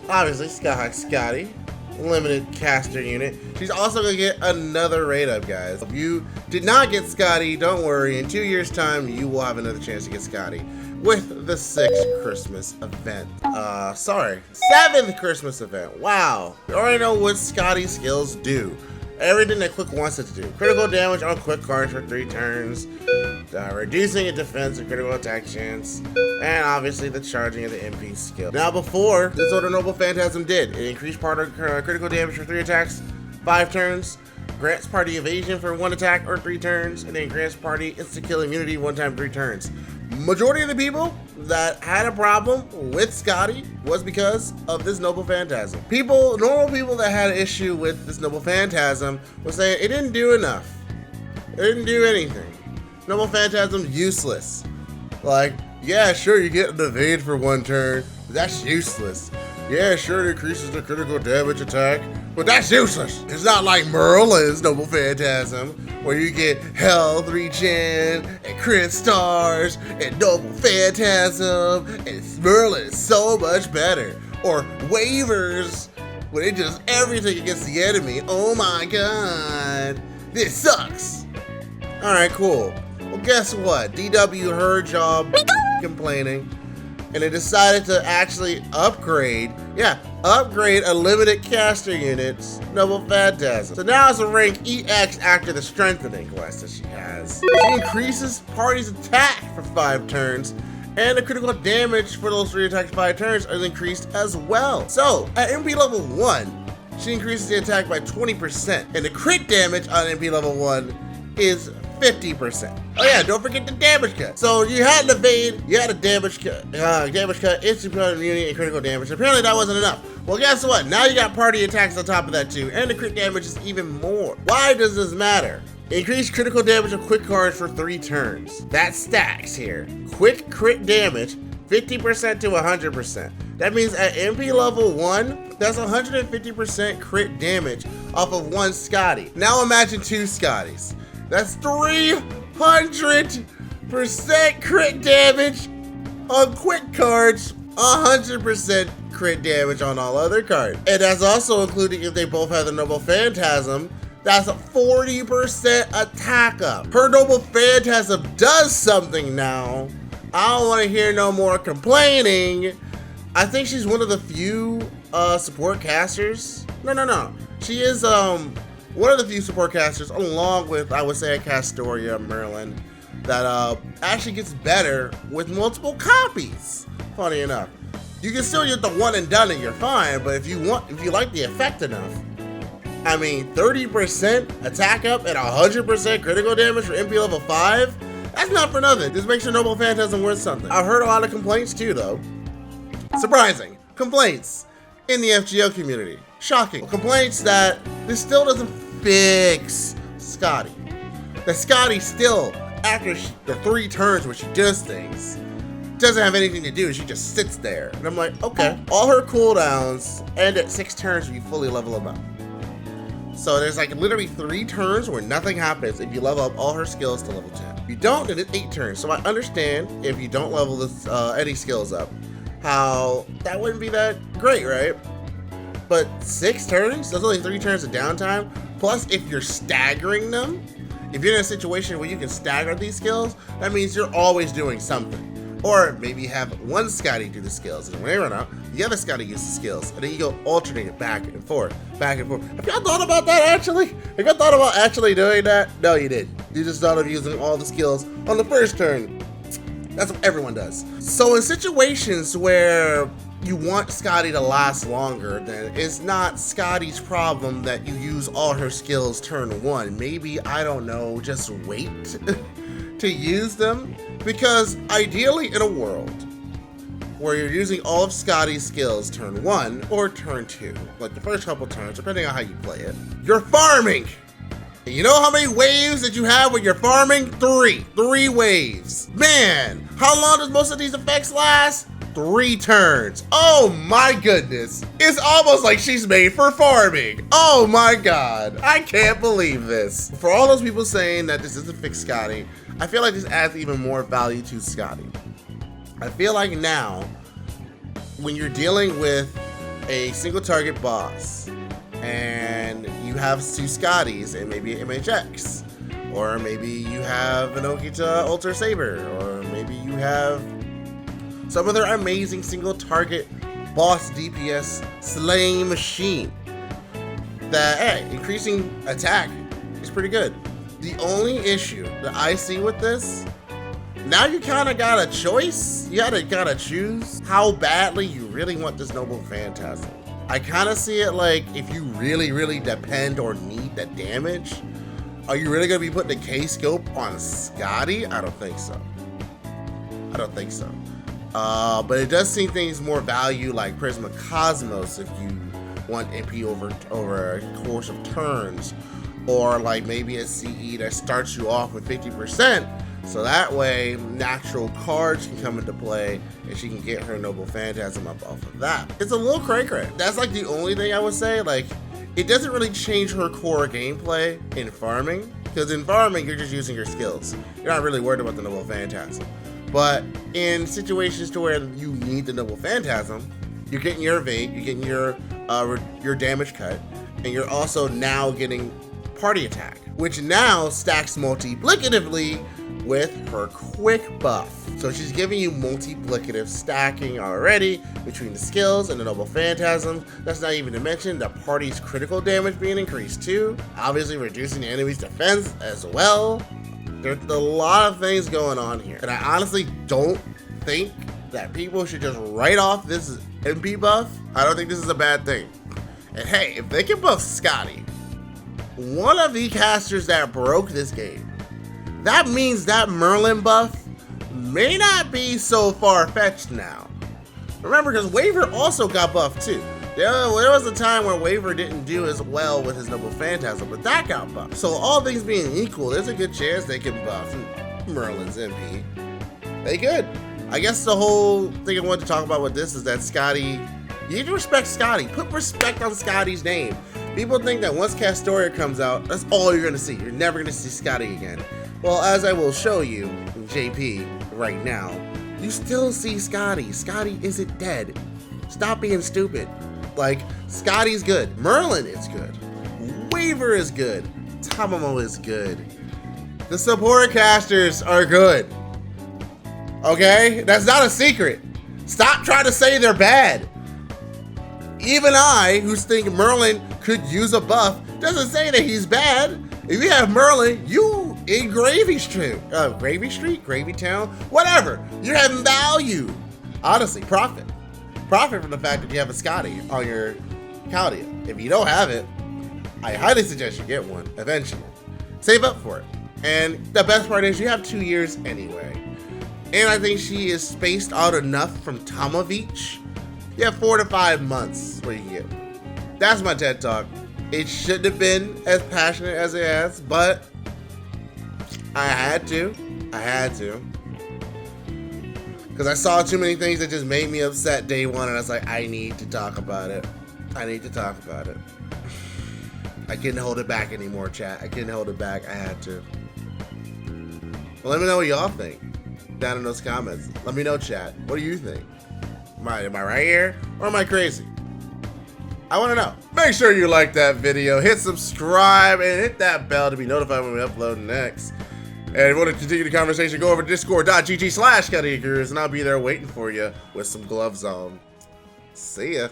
Obviously, Skadi, limited caster unit. She's also gonna get another raid up, guys. If you did not get Skadi, don't worry. In 2 years' time, you will have another chance to get Skadi with the 6th Christmas event. Sorry, 7th Christmas event. Wow. You already know what Skadi skills do. Everything that Quick wants it to do. Critical damage on Quick cards for 3 turns, reducing a defense and critical attack chance, and obviously the charging of the MP skill. Now before, this is what a Noble Phantasm did. It increased part of critical damage for 3 attacks, 5 turns, grants party evasion for 1 attack or 3 turns, and then grants party insta-kill immunity 1 time 3 turns. Majority of the people that had a problem with Skadi was because of this Noble Phantasm. Normal people that had an issue with this Noble Phantasm was saying it didn't do enough. It didn't do anything. Noble Phantasm's useless. Like, yeah, sure, you get an evade for 1 turn, but that's useless. Yeah, sure, it increases the critical damage attack, but that's useless. It's not like Merlin's Noble Phantasm, where you get health regen, and crit stars, and Noble Phantasm, and Merlin is so much better. Or waivers, when it does everything against the enemy. Oh my god, this sucks. Alright, cool. Well, guess what? DW heard y'all complaining, and they decided to actually upgrade a limited caster unit's Noble Phantasm. So now it's a rank EX after the strengthening quest that she has. She increases party's attack for 5 turns, and the critical damage for those 3 attacks 5 turns is increased as well. So at MP level 1, she increases the attack by 20%, and the crit damage on MP level 1 is 50%. Oh yeah, don't forget the damage cut. So you had an evade, you had a damage cut, instant immunity, and critical damage. Apparently that wasn't enough. Well, guess what? Now you got party attacks on top of that too, and the crit damage is even more. Why does this matter? Increase critical damage of quick cards for 3 turns. That stacks here. Quick crit damage, 50% to 100%. That means at MP level 1, that's 150% crit damage off of 1 Skadi. Now imagine 2 Skadis. That's 300% crit damage on quick cards, 100% crit damage on all other cards. And that's also including if they both have the Noble Phantasm, that's a 40% attack up. Her Noble Phantasm does something now. I don't want to hear no more complaining. I think she's one of the few support casters. No. She is one of the few support casters, along with, I would say, a Castoria Merlin, that actually gets better with multiple copies. Funny enough, you can still get the 1 and done and you're fine. But if you like the effect enough, I mean, 30% attack up and 100% critical damage for MP level 5. That's not for nothing. This makes your Noble Phantasm worth something. I've heard a lot of complaints too, though. Surprising complaints in the FGO community. Shocking complaints that this still doesn't fix Skadi. That Skadi still, after the 3 turns where she does things, doesn't have anything to do. She just sits there. And I'm like, okay. All her cooldowns end at 6 turns when you fully level them up. So there's like literally 3 turns where nothing happens if you level up all her skills to level 10. If you don't, then it's 8 turns. So I understand if you don't level this any skills up, how that wouldn't be that great, right? But 6 turns? That's only 3 turns of downtime. Plus, if you're staggering them, if you're in a situation where you can stagger these skills, that means you're always doing something. Or maybe you have 1 Skadi do the skills, and when they run out, the other Skadi use the skills, and then you go alternating it back and forth, back and forth. Have y'all thought about that actually? Have y'all thought about actually doing that? No, you didn't. You just thought of using all the skills on the first turn. That's what everyone does. So in situations where you want Skadi to last longer, then it's not Skadi's problem that you use all her skills turn 1. Maybe, I don't know, just wait to use them. Because ideally in a world where you're using all of Skadi's skills turn 1 or turn 2, like the first couple turns, depending on how you play it, you're farming. And you know how many waves that you have when you're farming? 3 waves. Man, how long does most of these effects last? 3 turns. Oh my goodness. It's almost like she's made for farming. Oh my god. I can't believe this. For all those people saying that this doesn't fix Skadi, I feel like this adds even more value to Skadi. I feel like now, when you're dealing with a single target boss, and you have 2 Skadis and maybe an MHX, or maybe you have an Okita Ultra Saber, or maybe you have some other amazing single target boss DPS slaying machine that, hey, increasing attack is pretty good. The only issue that I see with this, now you kind of got a choice. You gotta choose how badly you really want this Noble Phantasm. I kind of see it like, if you really depend or need the damage, are you really gonna be putting the K-scope on Skadi? I don't think so. But it does seem things more value like Prisma Cosmos if you want MP over a course of turns, or like maybe a CE that starts you off with 50%, so that way natural cards can come into play and she can get her Noble Phantasm up off of that. It's a little cray-cray. That's like the only thing I would say. Like, it doesn't really change her core gameplay in farming, because in farming you're just using your skills. You're not really worried about the Noble Phantasm. But in situations to where you need the Noble Phantasm, you're getting your evade, you're getting your damage cut, and you're also now getting party attack, which now stacks multiplicatively with her quick buff. So she's giving you multiplicative stacking already between the skills and the Noble Phantasm. That's not even to mention the party's critical damage being increased too, obviously reducing the enemy's defense as well. There's a lot of things going on here, and I honestly don't think that people should just write off this MP buff. I don't think this is a bad thing. And hey, if they can buff Skadi, one of the casters that broke this game, that means that Merlin buff may not be so far-fetched now. Remember, because Waver also got buffed too. There was a time where Waver didn't do as well with his Noble Phantasm, but that got buffed. So all things being equal, there's a good chance they can buff Merlin's MP. They could. I guess the whole thing I wanted to talk about with this is that Skadi, you need to respect Skadi. Put respect on Skadi's name. People think that once Castoria comes out, that's all you're gonna see. You're never gonna see Skadi again. Well, as I will show you in JP right now, you still see Skadi. Skadi isn't dead. Stop being stupid. Like, Skadi's good. Merlin is good. Waver is good. Tamamo is good. The support casters are good. Okay? That's not a secret. Stop trying to say they're bad. Even I, who think Merlin could use a buff, doesn't say that he's bad. If you have Merlin, you in Gravy Street, Gravy Town, whatever. You're having value. Honestly, profit. Profit from the fact that you have a Skadi on your Chaldea. If you don't have it, I highly suggest you get one eventually. Save up for it. And the best part is you have 2 years anyway. And I think she is spaced out enough from Tomovich. You have 4 to 5 months where you can get it. That's my TED Talk. It shouldn't have been as passionate as it has, but I had to. Because I saw too many things that just made me upset day one, and I was like, I need to talk about it. I couldn't hold it back anymore, chat. I couldn't hold it back. I had to. Well, let me know what y'all think down in those comments. Let me know, chat. What do you think? Am I right here, or am I crazy? I want to know. Make sure you like that video, hit subscribe, and hit that bell to be notified when we upload next. And if you want to continue the conversation, go over to discord.gg/SkadiGurus, and I'll be there waiting for you with some gloves on. See ya.